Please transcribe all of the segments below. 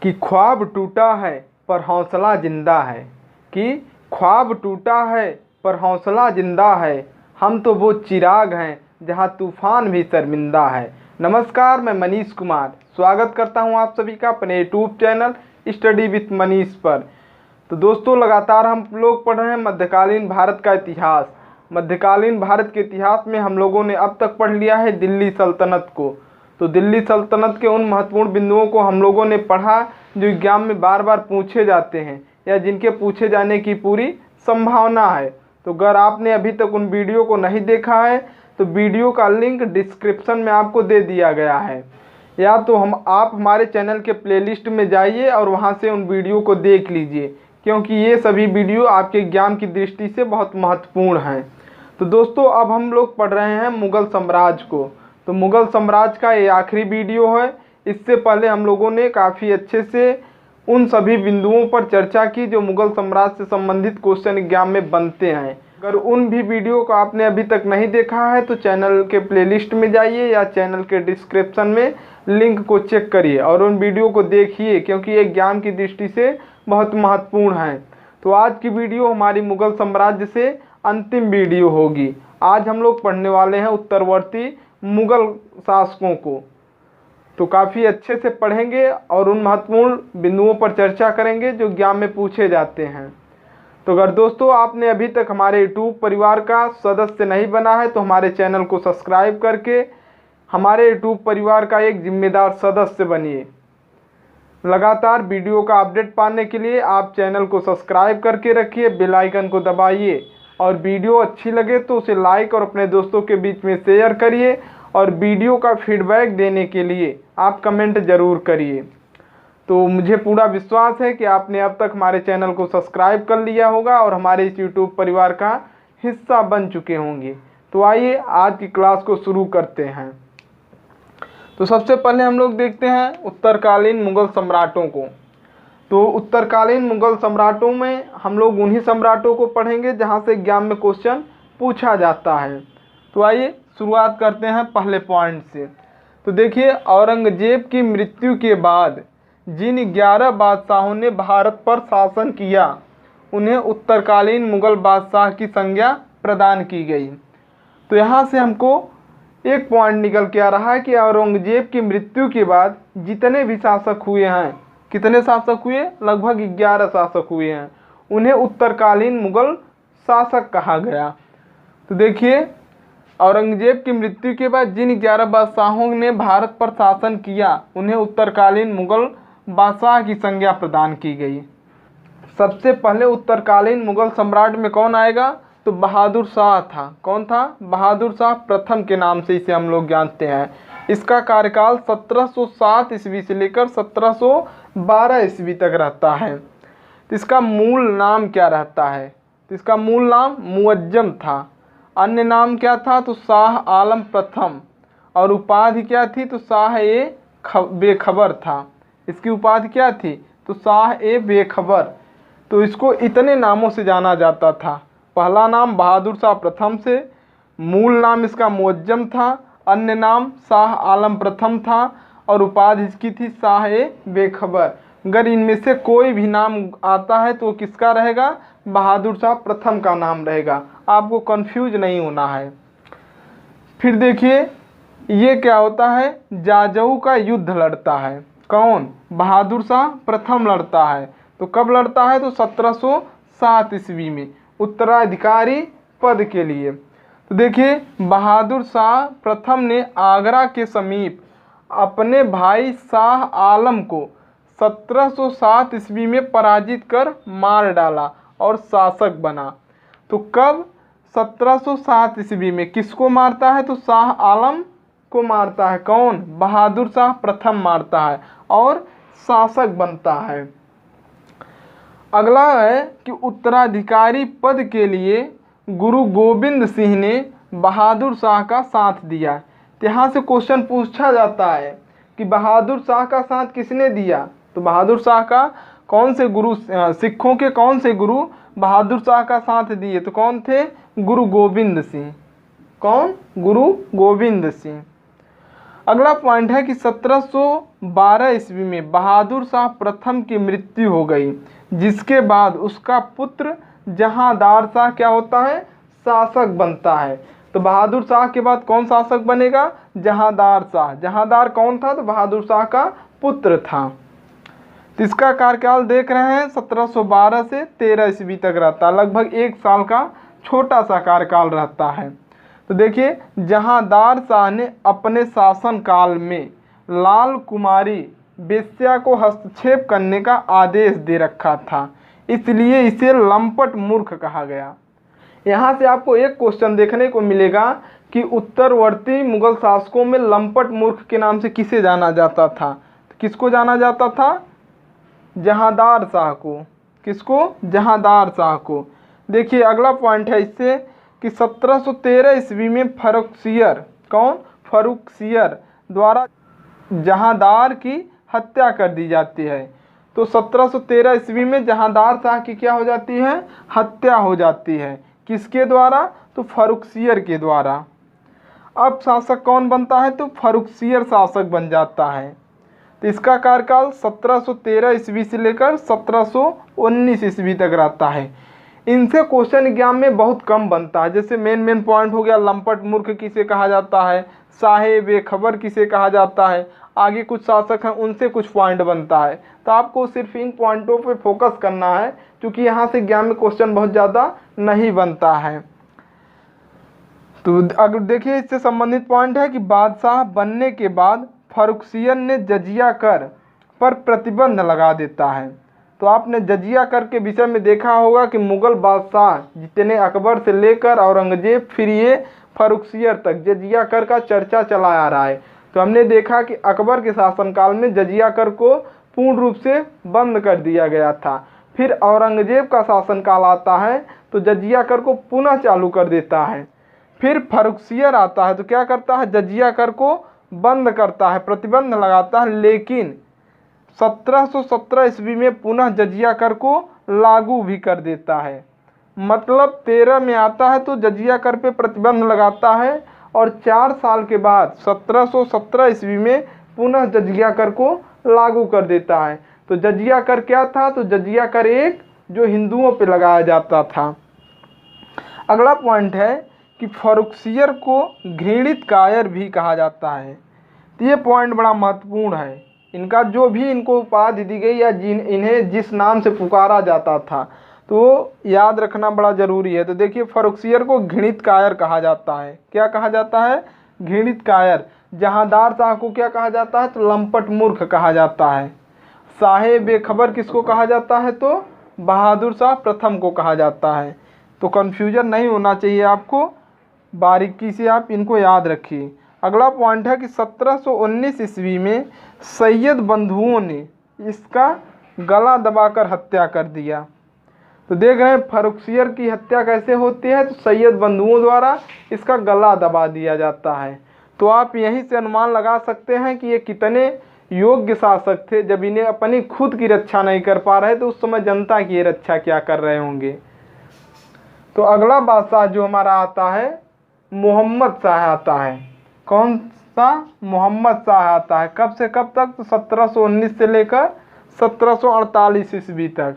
कि ख्वाब टूटा है पर हौसला जिंदा है, कि ख्वाब टूटा है पर हौसला जिंदा है। हम तो वो चिराग हैं जहां तूफान भी शर्मिंदा है। नमस्कार, मैं मनीष कुमार स्वागत करता हूं आप सभी का अपने YouTube channel study with Manish पर। तो दोस्तों, लगातार हम लोग पढ़ रहे हैं मध्यकालीन भारत का इतिहास। मध्यकालीन भारत के इतिहास में हम लोगों ने अब तक पढ़ लिया है दिल्ली सल्तनत को। तो दिल्ली सल्तनत के उन महत्वपूर्ण बिंदुओं को हम लोगों ने पढ़ा जो एग्जाम में बार बार पूछे जाते हैं या जिनके पूछे जाने की पूरी संभावना है। तो अगर आपने अभी तक उन वीडियो को नहीं देखा है तो वीडियो का लिंक डिस्क्रिप्शन में आपको दे दिया गया है, या तो आप हमारे चैनल के प्लेलिस्ट में जाइए और वहां से उन वीडियो को देख लीजिए, क्योंकि ये सभी वीडियो आपके एग्जाम की दृष्टि से बहुत महत्वपूर्ण हैं। तो दोस्तों, अब हम लोग पढ़ रहे हैं मुगल साम्राज्य को। तो मुगल साम्राज्य का ये आखिरी वीडियो है। इससे पहले हम लोगों ने काफ़ी अच्छे से उन सभी बिंदुओं पर चर्चा की जो मुगल साम्राज्य से संबंधित क्वेश्चन एग्जाम में बनते हैं। अगर उन भी वीडियो को आपने अभी तक नहीं देखा है तो चैनल के प्लेलिस्ट में जाइए या चैनल के डिस्क्रिप्शन में लिंक को चेक करिए और उन वीडियो को देखिए, क्योंकि ये एग्जाम की दृष्टि से बहुत महत्वपूर्ण है। तो आज की वीडियो हमारी मुगल साम्राज्य से अंतिम वीडियो होगी। आज हम लोग पढ़ने वाले हैं उत्तरवर्ती मुगल शासकों को। तो काफ़ी अच्छे से पढ़ेंगे और उन महत्वपूर्ण बिंदुओं पर चर्चा करेंगे जो एग्जाम में पूछे जाते हैं। तो अगर दोस्तों आपने अभी तक हमारे यूट्यूब परिवार का सदस्य नहीं बना है तो हमारे चैनल को सब्सक्राइब करके हमारे यूट्यूब परिवार का एक जिम्मेदार सदस्य बनिए। लगातार वीडियो का अपडेट पाने के लिए आप चैनल को सब्सक्राइब करके रखिए, बेल आइकन को दबाइए और वीडियो अच्छी लगे तो उसे लाइक और अपने दोस्तों के बीच में शेयर करिए और वीडियो का फीडबैक देने के लिए आप कमेंट ज़रूर करिए। तो मुझे पूरा विश्वास है कि आपने अब तक हमारे चैनल को सब्सक्राइब कर लिया होगा और हमारे इस यूट्यूब परिवार का हिस्सा बन चुके होंगे। तो आइए आज की क्लास को शुरू करते हैं। तो सबसे पहले हम लोग देखते हैं उत्तरकालीन मुगल सम्राटों को। तो उत्तरकालीन मुगल सम्राटों में हम लोग उन्हीं सम्राटों को पढ़ेंगे जहां से एग्जाम में क्वेश्चन पूछा जाता है। तो आइए शुरुआत करते हैं पहले पॉइंट से। तो देखिए, औरंगजेब की मृत्यु के बाद जिन 11 बादशाहों ने भारत पर शासन किया उन्हें उत्तरकालीन मुगल बादशाह की संज्ञा प्रदान की गई। तो यहाँ से हमको एक पॉइंट निकल के आ रहा है कि औरंगजेब की मृत्यु के बाद जितने भी शासक हुए हैं, कितने शासक हुए, लगभग 11 शासक हुए हैं, उन्हें उत्तरकालीन मुगल शासक कहा गया। तो देखिए, औरंगजेब की मृत्यु के बाद जिन 11 बादशाहों ने भारत पर शासन किया उन्हें उत्तरकालीन मुगल बादशाह की संज्ञा प्रदान की गई। सबसे पहले उत्तरकालीन मुगल सम्राट में कौन आएगा? तो बहादुर शाह था। कौन था? बहादुर शाह प्रथम के नाम से इसे हम लोग जानते हैं। इसका कार्यकाल 1707 ईस्वी से लेकर 1712 ईस्वी तक रहता है। तो इसका मूल नाम क्या रहता है? तो इसका मूल नाम मुअज्जम था। अन्य नाम क्या था? तो शाह आलम प्रथम। और उपाधि क्या थी? तो शाह ए बेखबर था। इसकी उपाधि क्या थी? तो शाह ए बेखबर। तो इसको इतने नामों से जाना जाता था। पहला नाम बहादुर शाह प्रथम से, मूल नाम इसका मुअज्जम था, अन्य नाम शाह आलम प्रथम था और उपाधि इसकी थी शाह ए बेखबर। अगर इनमें से कोई भी नाम आता है तो किसका रहेगा? बहादुर शाह प्रथम का नाम रहेगा। आपको कंफ्यूज नहीं होना है। फिर देखिए, ये क्या होता है? जाजऊ का युद्ध लड़ता है। कौन? बहादुर शाह प्रथम लड़ता है। तो कब लड़ता है? तो 1707 ईस्वी में उत्तराधिकारी पद के लिए। तो देखिए, बहादुर शाह प्रथम ने आगरा के समीप अपने भाई शाह आलम को 1707 ईस्वी में पराजित कर मार डाला और शासक बना। तो कब? 1707 ईस्वी में। किसको मारता है? तो शाह आलम को मारता है। कौन? बहादुर शाह प्रथम मारता है और शासक बनता है। अगला है कि उत्तराधिकारी पद के लिए गुरु गोविंद सिंह ने बहादुर शाह का साथ दिया। तो यहाँ से क्वेश्चन पूछा जाता है कि बहादुर शाह का साथ किसने दिया? तो बहादुर शाह का कौन से गुरु, सिखों के कौन से गुरु बहादुर शाह का साथ दिए? तो कौन थे? गुरु गोविंद सिंह। कौन? गुरु गोविंद सिंह। अगला पॉइंट है कि 1712 ईस्वी में बहादुर शाह प्रथम की मृत्यु हो गई, जिसके बाद उसका पुत्र जहांदार शाह क्या होता है, शासक बनता है। तो बहादुर शाह के बाद कौन शासक बनेगा, जहांदार शाह। जहांदार कौन था, तो बहादुर शाह का पुत्र था। तो इसका कार्यकाल देख रहे हैं 1712 से 13 ईस्वी तक रहता है, लगभग 1 साल का छोटा सा कार्यकाल रहता है। तो देखिए, जहांदार शाह ने अपने शासन काल में लाल कुमारी वेश्या को हस्तक्षेप करने का आदेश दे रखा था, इसलिए इसे लंपट मूर्ख कहा गया। यहाँ से आपको एक क्वेश्चन देखने को मिलेगा कि उत्तरवर्ती मुगल शासकों में लंपट मूर्ख के नाम से किसे जाना जाता था। तो किसको जाना जाता था, जहांदार शाह को। किसको, जहांदार शाह को। देखिए अगला पॉइंट है इससे कि 1713 ईस्वी में फर्रुखसियर, कौन, फर्रुखसियर द्वारा जहांदार की हत्या कर दी जाती है। तो 1713 ईस्वी में जहांदार शाह की क्या हो जाती है, हत्या हो जाती है। किसके द्वारा, तो फर्रुखसियर के द्वारा। अब शासक कौन बनता है, तो फर्रुखसियर शासक बन जाता है। तो इसका कार्यकाल 1713 ईस्वी से लेकर 1719 ईस्वी तक रहता है। इनसे क्वेश्चन एग्जाम में बहुत कम बनता है। जैसे मेन पॉइंट हो गया, लंपट मूर्ख किसे कहा जाता है, साहे बेखबर किसे कहा जाता है, आगे कुछ शासक हैं उनसे कुछ पॉइंट बनता है। तो आपको सिर्फ इन पॉइंटों पे फोकस करना है, क्योंकि यहाँ से एग्जाम में क्वेश्चन बहुत ज़्यादा नहीं बनता है। तो अगर देखिए, इससे संबंधित पॉइंट है कि बादशाह बनने के बाद फर्रुखसियर ने जजिया कर पर प्रतिबंध लगा देता है। तो आपने जजिया कर के विषय में देखा होगा कि मुगल बादशाह जितने अकबर से लेकर औरंगजेब फिर ये फर्रुखसियर तक जजिया कर का चर्चा चला आ रहा है। तो हमने देखा कि अकबर के शासनकाल में जजिया कर को पूर्ण रूप से बंद कर दिया गया था। फिर औरंगजेब का शासनकाल आता है तो जजिया कर को पुनः चालू कर देता है। फिर फर्रुखसियर आता है तो क्या करता है, जजिया कर को बंद करता है, प्रतिबंध लगाता है, लेकिन 1717 ईस्वी में पुनः जजिया कर को लागू भी कर देता है। मतलब 13 में आता है तो जजिया कर पे प्रतिबंध लगाता है और 4 साल के बाद 1717 ईस्वी में पुनः जजिया कर को लागू कर देता है। तो जजिया कर क्या था, तो जजिया कर एक जो हिंदुओं पे लगाया जाता था। अगला पॉइंट है कि फर्रुखसियर को घृणित कायर भी कहा जाता है। तो ये पॉइंट बड़ा महत्वपूर्ण है। इनका जो भी इनको उपाधि दी गई या इन्हें जिस नाम से पुकारा जाता था तो याद रखना बड़ा ज़रूरी है। तो देखिए, फर्रुखसियर को घृणित कायर कहा जाता है। क्या कहा जाता है, घृणित कायर। जहांदार शाह को क्या कहा जाता है, तो लंपट मूर्ख कहा जाता है। साहे बेखबर किसको कहा जाता है, तो बहादुर शाह प्रथम को कहा जाता है। तो कन्फ्यूजन नहीं होना चाहिए आपको, बारीकी से आप इनको याद रखिए। अगला पॉइंट है कि 1719 ईस्वी में सैयद बंधुओं ने इसका गला दबाकर हत्या कर दिया। तो देख रहे हैं फर्रुखसियर की हत्या कैसे होती है, तो सैयद बंधुओं द्वारा इसका गला दबा दिया जाता है। तो आप यहीं से अनुमान लगा सकते हैं कि ये कितने योग्य शासक थे। जब इन्हें अपनी खुद की रक्षा नहीं कर पा रहे तो उस समय जनता की रक्षा क्या कर रहे होंगे। तो अगला बादशाह जो हमारा आता है मोहम्मद शाह आता है। कौन सा, मोहम्मद शाह आता है। कब से कब तक, तो 1719 से लेकर 1748 ईस्वी तक।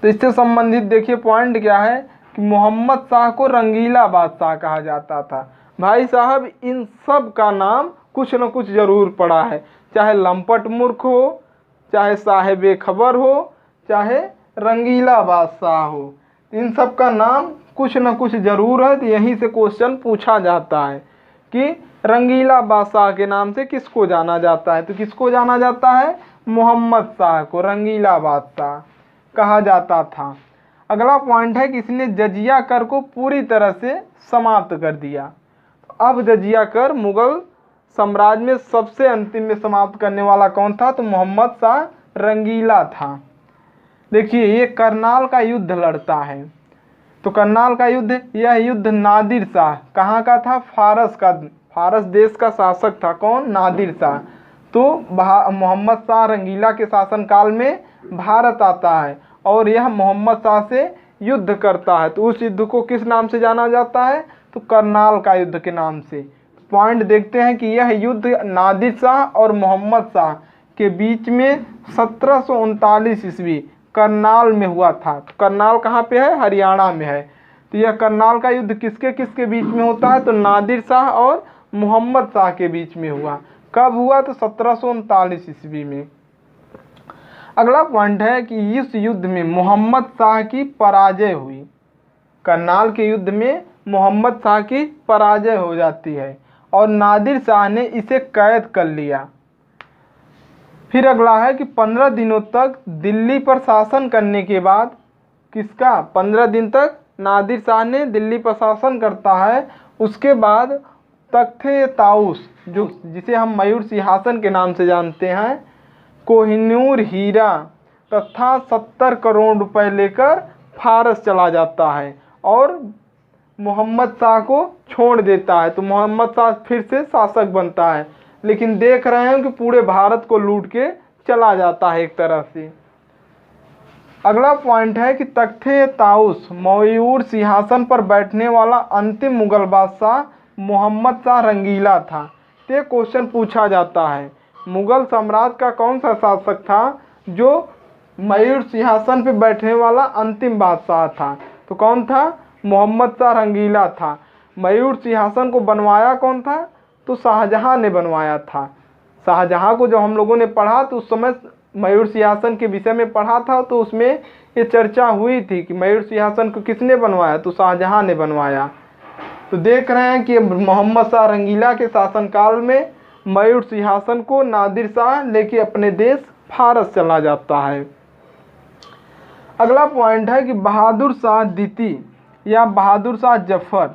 तो इससे संबंधित देखिए पॉइंट क्या है कि मोहम्मद शाह को रंगीला बादशाह कहा जाता था। भाई साहब, इन सब का नाम कुछ न कुछ जरूर पड़ा है, चाहे लंपट मूर्ख हो, चाहे साहिब खबर हो, चाहे रंगीला बादशाह हो, इन सब का नाम कुछ न कुछ जरूर है। तो यहीं से क्वेश्चन पूछा जाता है कि रंगीला बादशाह के नाम से किसको जाना जाता है। तो किसको जाना जाता है, मोहम्मद शाह को रंगीला बादशाह कहा जाता था। अगला पॉइंट है कि इसने जजिया कर को पूरी तरह से समाप्त कर दिया। अब जजिया कर मुगल साम्राज्य में सबसे अंतिम में समाप्त करने वाला कौन था, तो मोहम्मद शाह रंगीला था। देखिए, ये करनाल का युद्ध लड़ता है। तो करनाल का युद्ध, यह युद्ध नादिर शाह कहाँ का था, फारस का, फारस देश का शासक था। कौन, नादिर शाह। तो मोहम्मद शाह रंगीला के शासनकाल में भारत आता है और यह मोहम्मद शाह से युद्ध करता है। तो उस युद्ध को किस नाम से जाना जाता है, तो करनाल का युद्ध के नाम से। पॉइंट देखते हैं कि यह युद्ध नादिर शाह और मोहम्मद शाह के बीच में 1739 ईस्वी करनाल में हुआ था। तो करनाल कहाँ पे है? हरियाणा में है। तो यह करनाल का युद्ध किसके किसके बीच में होता है? तो नादिर शाह और मोहम्मद शाह के बीच में हुआ। कब हुआ? तो 1739 ईस्वी में। अगला पॉइंट है कि इस युद्ध में मोहम्मद शाह की पराजय हुई। करनाल के युद्ध में मोहम्मद शाह की पराजय हो जाती है और नादिर शाह ने इसे कैद कर लिया। फिर अगला है कि 15 दिनों तक दिल्ली पर शासन करने के बाद, किसका? 15 दिन तक नादिर शाह ने दिल्ली पर शासन करता है। उसके बाद तख्त-ए-ताउस, जो जिसे हम मयूर सिंहासन के नाम से जानते हैं, कोहिनूर हीरा तथा 70 करोड़ रुपए लेकर फारस चला जाता है और मोहम्मद शाह को छोड़ देता है। तो मोहम्मद शाह फिर से शासक बनता है, लेकिन देख रहे हैं कि पूरे भारत को लूट के चला जाता है एक तरह से। अगला पॉइंट है कि तख्त-ए-ताउस, मयूर सिंहासन पर बैठने वाला अंतिम मुगल बादशाह मोहम्मद शाह रंगीला था। तो ये क्वेश्चन पूछा जाता है, मुगल साम्राज्य का कौन सा शासक था जो मयूर सिंहासन पर बैठने वाला अंतिम बादशाह था? तो कौन था? मोहम्मद शाह रंगीला था। मयूर सिंहासन को बनवाया कौन था? तो शाहजहां ने बनवाया था। शाहजहां को जब हम लोगों ने पढ़ा तो उस समय मयूर सिंहासन के विषय में पढ़ा था, तो उसमें ये चर्चा हुई थी कि मयूर सिंहासन को किसने बनवाया? तो शाहजहां ने बनवाया। तो देख रहे हैं कि मोहम्मद शाह रंगीला के शासनकाल में मयूर सिंहासन को नादिर शाह लेके अपने देश फारस चला जाता है। अगला पॉइंट है कि बहादुर शाह द्वितीय या बहादुर शाह जफर,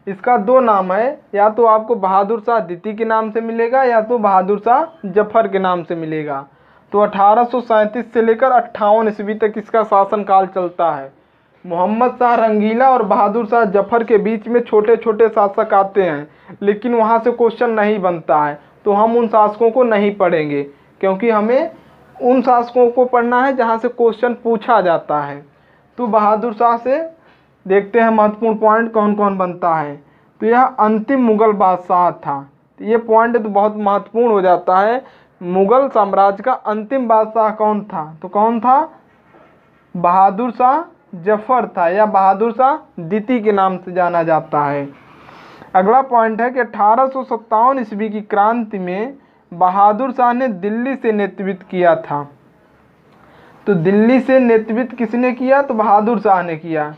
इसका दो नाम है, या तो आपको बहादुर शाह द्वितीय के नाम से मिलेगा या तो बहादुर शाह जफर के नाम से मिलेगा। तो 1837 से लेकर 58 ईस्वी तक इसका शासनकाल चलता है। मोहम्मद शाह रंगीला और बहादुर शाह जफर के बीच में छोटे छोटे शासक आते हैं, लेकिन वहाँ से क्वेश्चन नहीं बनता है, तो हम उन शासकों को नहीं पढ़ेंगे, क्योंकि हमें उन शासकों को पढ़ना है जहाँ से क्वेश्चन पूछा जाता है। तो बहादुर शाह से देखते हैं महत्वपूर्ण पॉइंट कौन कौन बनता है। तो यह अंतिम मुगल बादशाह था। तो ये पॉइंट तो बहुत महत्वपूर्ण हो जाता है। मुगल साम्राज्य का अंतिम बादशाह कौन था? तो कौन था? बहादुर शाह जफर था, या बहादुर शाह द्वितीय के नाम से जाना जाता है। अगला पॉइंट है कि 1857 ईस्वी की क्रांति में बहादुर शाह ने दिल्ली से नेतृत्व किया था। तो दिल्ली से नेतृत्व किसने किया? तो बहादुर शाह ने किया।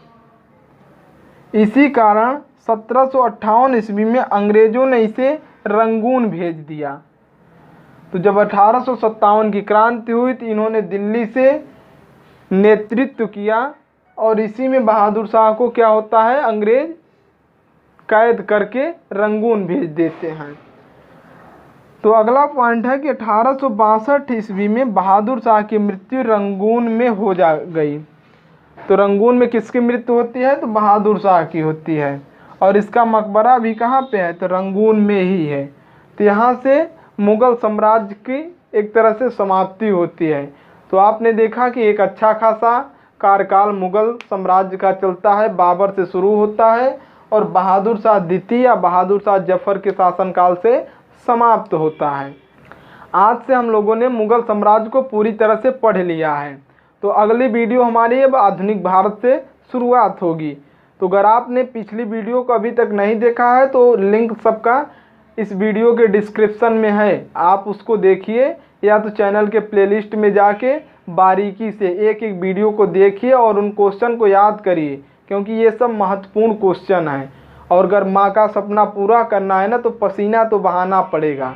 इसी कारण 1758 ईस्वी में अंग्रेजों ने इसे रंगून भेज दिया। तो जब 1857 की क्रांति हुई तो इन्होंने दिल्ली से नेतृत्व किया और इसी में बहादुर शाह को क्या होता है? अंग्रेज कैद करके रंगून भेज देते हैं। तो अगला पॉइंट है कि 1862 ईस्वी में बहादुर शाह की मृत्यु रंगून में हो गई। तो रंगून में किसकी मृत्यु होती है? तो बहादुर शाह की होती है। और इसका मकबरा भी कहाँ पे है? तो रंगून में ही है। तो यहाँ से मुगल साम्राज्य की एक तरह से समाप्ति होती है। तो आपने देखा कि एक अच्छा खासा कार्यकाल मुगल साम्राज्य का चलता है, बाबर से शुरू होता है और बहादुर शाह द्वितीय या बहादुर शाह जफर के शासनकाल से समाप्त होता है। आज से हम लोगों ने मुगल साम्राज्य को पूरी तरह से पढ़ लिया है। तो अगली वीडियो हमारी अब आधुनिक भारत से शुरुआत होगी। तो अगर आपने पिछली वीडियो को अभी तक नहीं देखा है तो लिंक सबका इस वीडियो के डिस्क्रिप्शन में है, आप उसको देखिए, या तो चैनल के प्लेलिस्ट में जाके बारीकी से एक एक वीडियो को देखिए और उन क्वेश्चन को याद करिए, क्योंकि ये सब महत्वपूर्ण क्वेश्चन हैं। और अगर माँ का सपना पूरा करना है ना तो पसीना तो बहाना पड़ेगा।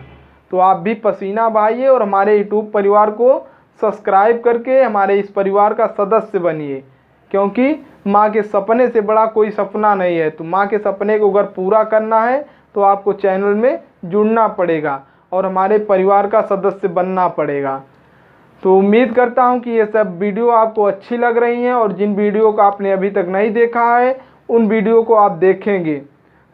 तो आप भी पसीना बहाइए और हमारे यूट्यूब परिवार को सब्सक्राइब करके हमारे इस परिवार का सदस्य बनिए, क्योंकि माँ के सपने से बड़ा कोई सपना नहीं है। तो माँ के सपने को अगर पूरा करना है तो आपको चैनल में जुड़ना पड़ेगा और हमारे परिवार का सदस्य बनना पड़ेगा। तो उम्मीद करता हूँ कि ये सब वीडियो आपको अच्छी लग रही हैं और जिन वीडियो को आपने अभी तक नहीं देखा है उन वीडियो को आप देखेंगे।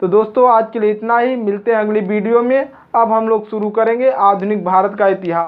तो दोस्तों आज के लिए इतना ही, मिलते हैं अगली वीडियो में। अब हम लोग शुरू करेंगे आधुनिक भारत का इतिहास।